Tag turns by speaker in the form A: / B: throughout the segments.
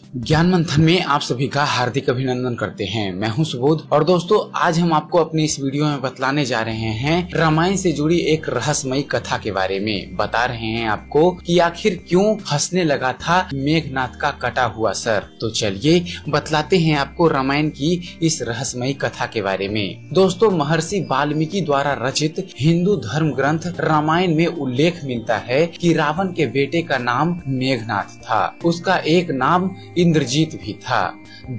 A: ज्ञान मंथन में आप सभी का हार्दिक अभिनंदन करते हैं। मैं हूं सुबोध और दोस्तों आज हम आपको अपने इस वीडियो में बतलाने जा रहे हैं रामायण से जुड़ी एक रहस्यमयी कथा के बारे में। बता रहे हैं आपको कि आखिर क्यों हंसने लगा था मेघनाथ का कटा हुआ सर। तो चलिए बतलाते हैं आपको रामायण की इस रहस्यमयी कथा के बारे में। दोस्तों महर्षि वाल्मीकि द्वारा रचित हिंदू धर्म ग्रंथ रामायण में उल्लेख मिलता है कि रावण के बेटे का नाम मेघनाथ था। उसका एक नाम इंद्रजीत भी था।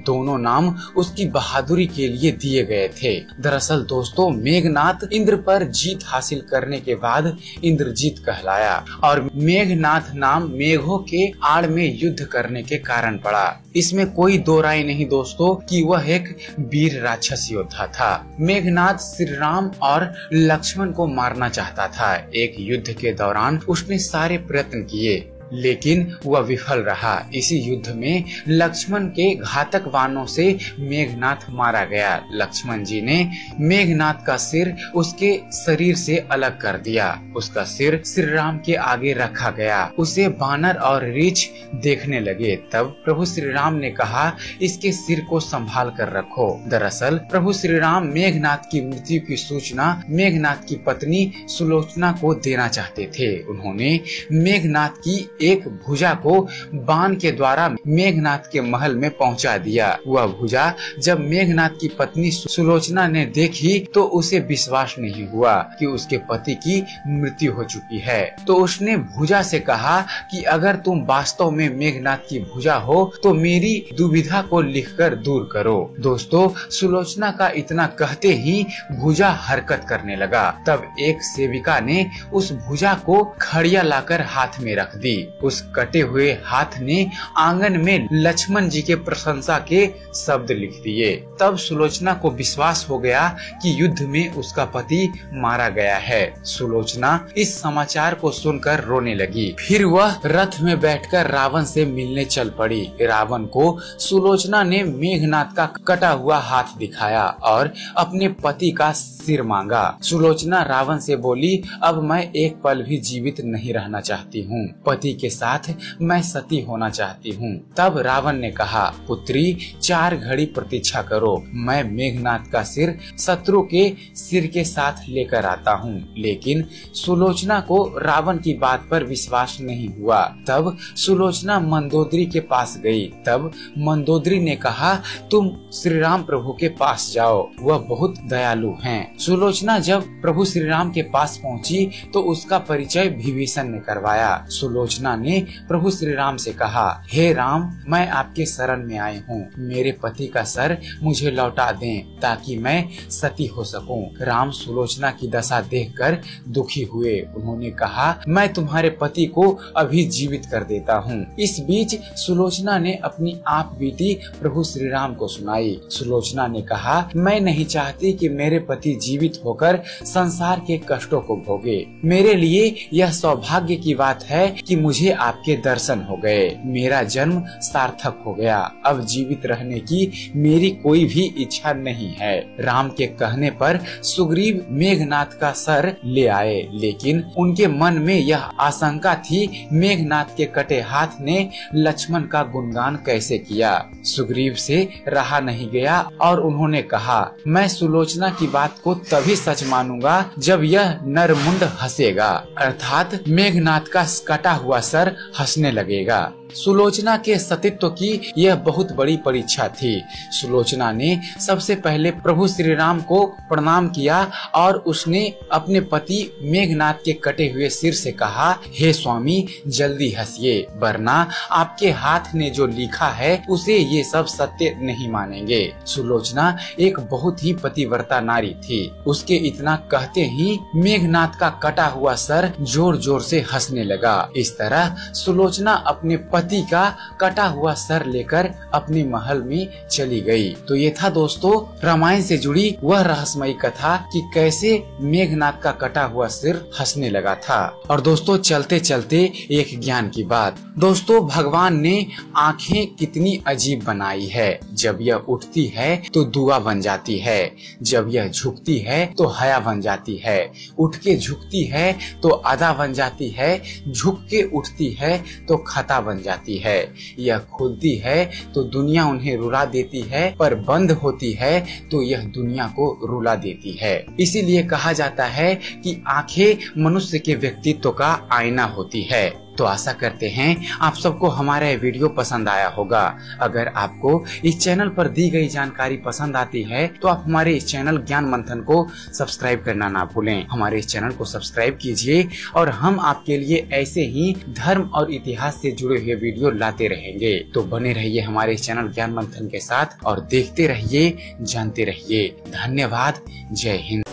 A: दोनों नाम उसकी बहादुरी के लिए दिए गए थे। दरअसल दोस्तों मेघनाथ इंद्र पर जीत हासिल करने के बाद इंद्रजीत कहलाया और मेघनाथ नाम मेघों के आड़ में युद्ध करने के कारण पड़ा। इसमें कोई दो राय नहीं दोस्तों कि वह एक वीर राक्षस योद्धा था। मेघनाथ श्री राम और लक्ष्मण को मारना चाहता था। एक युद्ध के दौरान उसने सारे प्रयत्न किए लेकिन वह विफल रहा। इसी युद्ध में लक्ष्मण के घातक बाणों से मेघनाथ मारा गया। लक्ष्मण जी ने मेघनाथ का सिर उसके शरीर से अलग कर दिया। उसका सिर श्री राम के आगे रखा गया। उसे वानर और रीछ देखने लगे। तब प्रभु श्री राम ने कहा इसके सिर को संभाल कर रखो। दरअसल प्रभु श्री राम मेघनाथ की मृत्यु की सूचना मेघनाथ की पत्नी सुलोचना को देना चाहते थे। उन्होंने मेघनाथ की एक भुजा को बाण के द्वारा मेघनाथ के महल में पहुंचा दिया। वह भुजा जब मेघनाथ की पत्नी सुलोचना ने देखी तो उसे विश्वास नहीं हुआ कि उसके पति की मृत्यु हो चुकी है। तो उसने भुजा से कहा कि अगर तुम वास्तव में मेघनाथ की भुजा हो तो मेरी दुविधा को लिखकर दूर करो। दोस्तों सुलोचना का इतना कहते ही भुजा हरकत करने लगा। तब एक सेविका ने उस भुजा को खड़िया लाकर हाथ में रख दी। उस कटे हुए हाथ ने आंगन में लक्ष्मण जी के प्रशंसा के शब्द लिख दिए। तब सुलोचना को विश्वास हो गया कि युद्ध में उसका पति मारा गया है। सुलोचना इस समाचार को सुनकर रोने लगी। फिर वह रथ में बैठकर रावण से मिलने चल पड़ी। रावण को सुलोचना ने मेघनाथ का कटा हुआ हाथ दिखाया और अपने पति का सिर मांगा। सुलोचना रावण से बोली अब मैं एक पल भी जीवित नहीं रहना चाहती हूँ। पति के साथ मैं सती होना चाहती हूँ। तब रावण ने कहा पुत्री 4 घड़ी प्रतीक्षा करो। मैं मेघनाथ का सिर शत्रु के सिर के साथ लेकर आता हूँ। लेकिन सुलोचना को रावण की बात पर विश्वास नहीं हुआ। तब सुलोचना मंदोदरी के पास गई। तब मंदोदरी ने कहा तुम श्री राम प्रभु के पास जाओ, वह बहुत दयालु हैं। सुलोचना जब प्रभु श्री राम के पास पहुँची तो उसका परिचय विभीषण ने करवाया। सुलोचना ने प्रभु श्री राम से कहा हे राम मैं आपके शरण में आई हूँ। मेरे पति का सर मुझे लौटा दें ताकि मैं सती हो सकूं। राम सुलोचना की दशा देखकर दुखी हुए। उन्होंने कहा मैं तुम्हारे पति को अभी जीवित कर देता हूँ। इस बीच सुलोचना ने अपनी आप बीती प्रभु श्री राम को सुनाई। सुलोचना ने कहा मैं नहीं चाहती कि मेरे पति जीवित होकर संसार के कष्टों को भोगे। मेरे लिए यह सौभाग्य की बात है कि मुझे आपके दर्शन हो गए। मेरा जन्म सार्थक हो गया। अब जीवित रहने की मेरी कोई भी इच्छा नहीं है। राम के कहने पर सुग्रीव मेघनाथ का सर ले आए। लेकिन उनके मन में यह आशंका थी मेघनाथ के कटे हाथ ने लक्ष्मण का गुणगान कैसे किया। सुग्रीव से रहा नहीं गया और उन्होंने कहा मैं सुलोचना की बात को तभी सच मानूंगा जब यह नरमुंड हंसेगा, अर्थात मेघनाथ का कटा हुआ सर हंसने लगेगा। सुलोचना के सतीत्व की यह बहुत बड़ी परीक्षा थी। सुलोचना ने सबसे पहले प्रभु श्री राम को प्रणाम किया और उसने अपने पति मेघनाथ के कटे हुए सिर से कहा हे स्वामी जल्दी हंसिए वरना आपके हाथ ने जो लिखा है उसे ये सब सत्य नहीं मानेंगे। सुलोचना एक बहुत ही पतिव्रता नारी थी। उसके इतना कहते ही मेघनाथ का कटा हुआ सर जोर जोर से हंसने लगा। इस तरह सुलोचना अपने पति का कटा हुआ सर लेकर अपने महल में चली गई। तो ये था दोस्तों रामायण से जुड़ी वह रहस्यमयी कथा कि कैसे मेघनाथ का कटा हुआ सिर हंसने लगा था। और दोस्तों चलते चलते एक ज्ञान की बात। दोस्तों भगवान ने आंखें कितनी अजीब बनाई है। जब यह उठती है तो दुआ बन जाती है, जब यह झुकती है तो हया बन जाती है, उठ के झुकती है तो अदा बन जाती है, झुक के उठती है तो खता बन जाती है। जाती है। यह खुलती है तो दुनिया उन्हें रुला देती है, पर बंद होती है तो यह दुनिया को रुला देती है। इसीलिए कहा जाता है कि आंखें मनुष्य के व्यक्तित्व का आईना होती है। तो आशा करते हैं आप सबको हमारा ये वीडियो पसंद आया होगा। अगर आपको इस चैनल पर दी गई जानकारी पसंद आती है तो आप हमारे इस चैनल ज्ञान मंथन को सब्सक्राइब करना ना भूलें। हमारे इस चैनल को सब्सक्राइब कीजिए और हम आपके लिए ऐसे ही धर्म और इतिहास से जुड़े हुए वीडियो लाते रहेंगे। तो बने रहिए हमारे इस चैनल ज्ञान मंथन के साथ और देखते रहिए, जानते रहिए। धन्यवाद। जय हिंद।